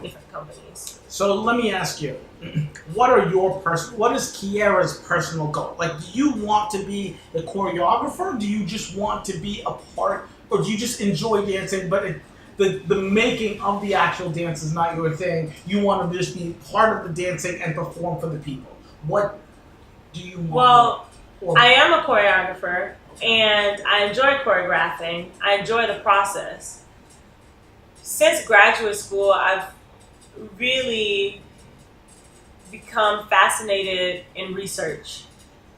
different companies. So let me ask you, what is Keyaira's personal goal? Like, do you want to be a choreographer? Do you just want to be a part, or do you just enjoy dancing, but the making of the actual dance is not your thing? You want to just be part of the dancing and perform for the people. What do you want? Well, Or, I am a choreographer and I enjoy choreographing. I enjoy the process. Since graduate school, I've really become fascinated in research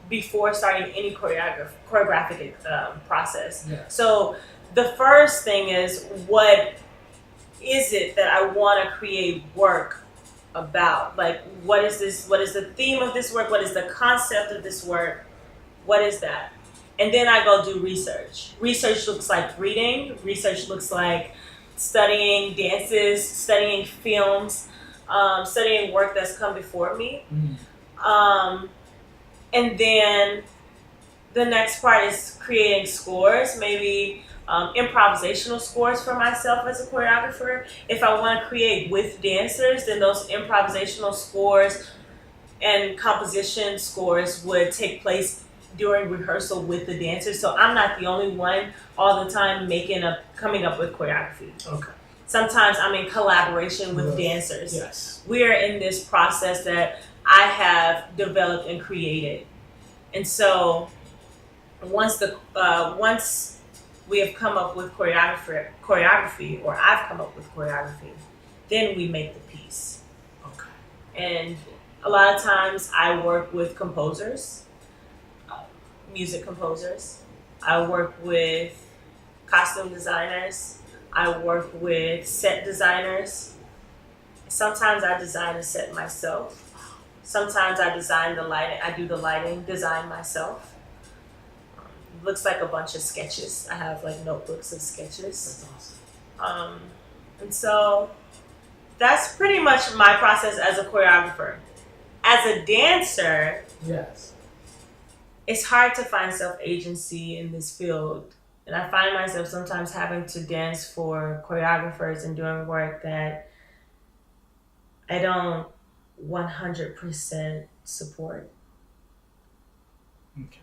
before starting any choreographic process. Yeah. So the first thing is, what is it that I want to create work about? Like, what is this? What is the theme of this work? What is the concept of this work? What is that? And then I go do research. Research looks like reading. Research looks like studying dances, studying films, studying work that's come before me. And then the next part is creating scores, maybe improvisational scores for myself as a choreographer. If I want to create with dancers, then those improvisational scores and composition scores would take place during rehearsal with the dancers. So I'm not the only one all the time coming up with choreography. Okay. Sometimes I'm in collaboration with dancers. Yes. We are in this process that I have developed and created. And so once we have come up with choreography, or I've come up with choreography, then we make the piece. Okay. And a lot of times I work with composers, music composers. I work with costume designers. I work with set designers. Sometimes I design a set myself. Sometimes I design the lighting. I do the lighting design myself. Looks like a bunch of sketches. I have like notebooks of sketches. That's awesome. And so that's pretty much my process as a choreographer. As a dancer, yes, it's hard to find self-agency in this field. And I find myself sometimes having to dance for choreographers and doing work that I don't 100% support. Okay.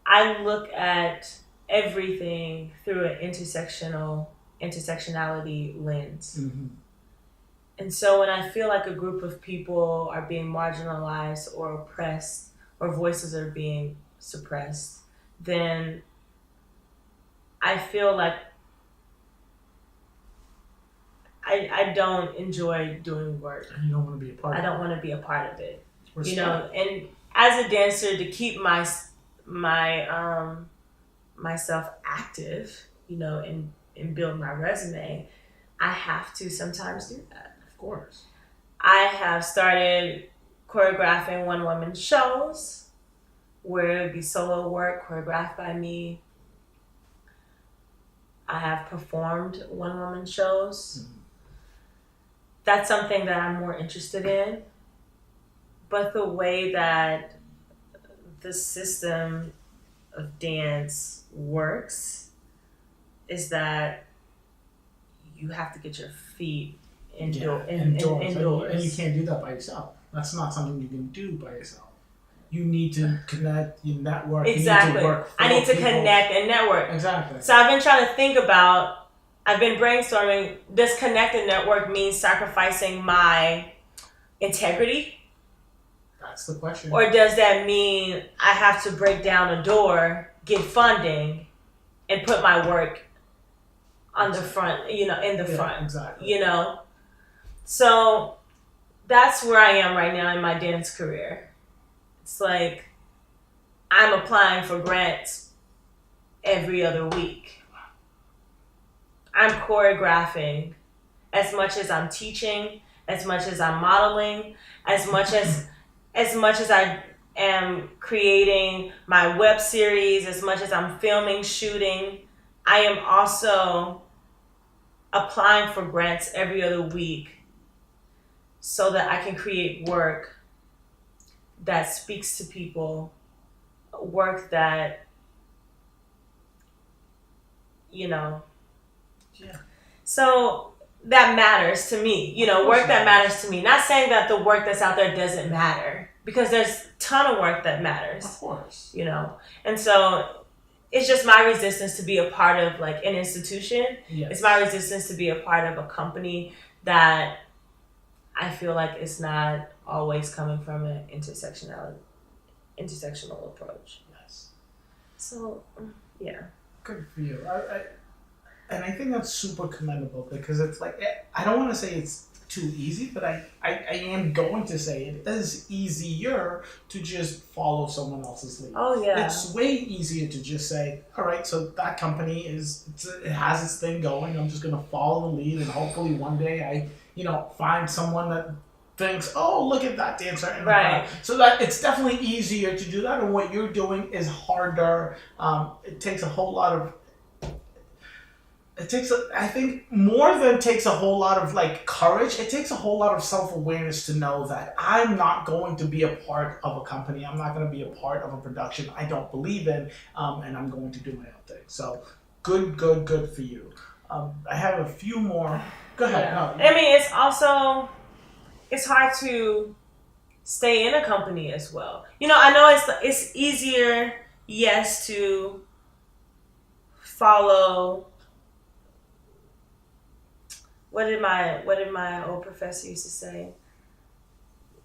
I look at everything through an intersectionality lens. Mm-hmm. And so when I feel like a group of people are being marginalized or oppressed, or voices are being suppressed, then I feel like I don't enjoy doing work. And you don't want to be a part of it. I don't want to be a part of it. Respect. You know, and as a dancer, to keep myself active, you know, and build my resume, I have to sometimes do that. Of course. I have started choreographing one-woman shows where it would be solo work choreographed by me. I have performed one-woman shows. Mm-hmm. That's something that I'm more interested in. But the way that the system of dance works is that you have to get your feet indoors. And you can't do that by yourself. That's not something you can do by yourself. You need to connect, you network. Exactly. You need to work I need to people. connect and network. Exactly. So I've been trying to think about, I've been brainstorming, does connect and network mean sacrificing my integrity? That's the question. Or does that mean I have to break down a door, get funding, and put my work on the front, you know, in the front. Exactly. You know? So that's where I am right now in my dance career. It's like I'm applying for grants every other week. I'm choreographing as much as I'm teaching, as much as I'm modeling, as much as I am creating my web series, as much as I'm filming, shooting. I am also applying for grants every other week so that I can create work that speaks to people, work that, you know. Yeah. So that matters to me. You know, Of course work that it matters to me. Not saying that the work that's out there doesn't matter, because there's a ton of work that matters. Of course. You know, and so it's just my resistance to be a part of like an institution. Yes. It's my resistance to be a part of a company that I feel like it's not always coming from an intersectional approach. Yes. So, yeah. Good for you. And I think that's super commendable, because it's like, I don't want to say it's too easy, but I am going to say it is easier to just follow someone else's lead. Oh, yeah. It's way easier to just say, all right, so that company it has its thing going. I'm just going to follow the lead, and hopefully one day I, find someone that thinks, oh, look at that dancer in the Right. crowd. So that it's definitely easier to do that, and what you're doing is harder. It takes a whole lot of I think more than takes a whole lot of like courage, it takes a whole lot of self-awareness to know that I'm not going to be a part of a company. I'm not going to be a part of a production I don't believe in, and I'm going to do my own thing. So good for you. I have a few more. Go ahead. Yeah. No. I mean, it's hard to stay in a company as well. I know it's easier, yes, to follow. What did my old professor used to say?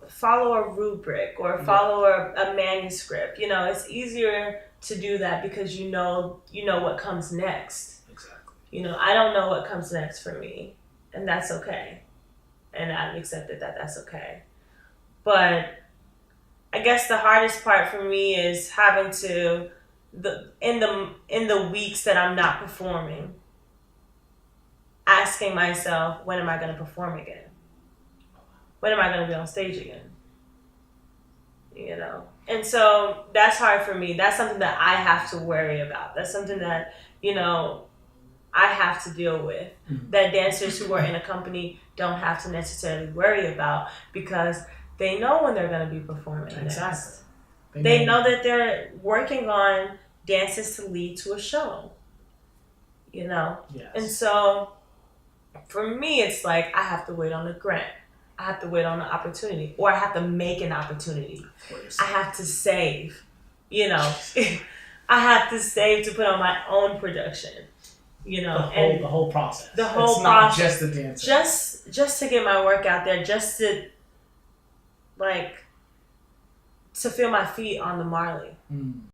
Follow a rubric or follow a manuscript. It's easier to do that because you know what comes next. Exactly. I don't know what comes next for me, and that's okay. And I've accepted that that's okay. But I guess the hardest part for me is having to in the weeks that I'm not performing, asking myself, when am I going to perform again? When am I going to be on stage again? And so that's hard for me. That's something that I have to worry about. That's something that I have to deal with. Mm-hmm. That dancers who are in a company don't have to necessarily worry about, because they know when they're going to be performing Exactly. next. They know that they're working on dances to lead to a show. Yes. And so for me, it's like I have to wait on a grant. I have to wait on an opportunity, or I have to make an opportunity. I have to save. I have to save to put on my own production. The whole process. The whole it's not process. just the dancing. Just to get my work out there, just to to feel my feet on the Marley. Mm.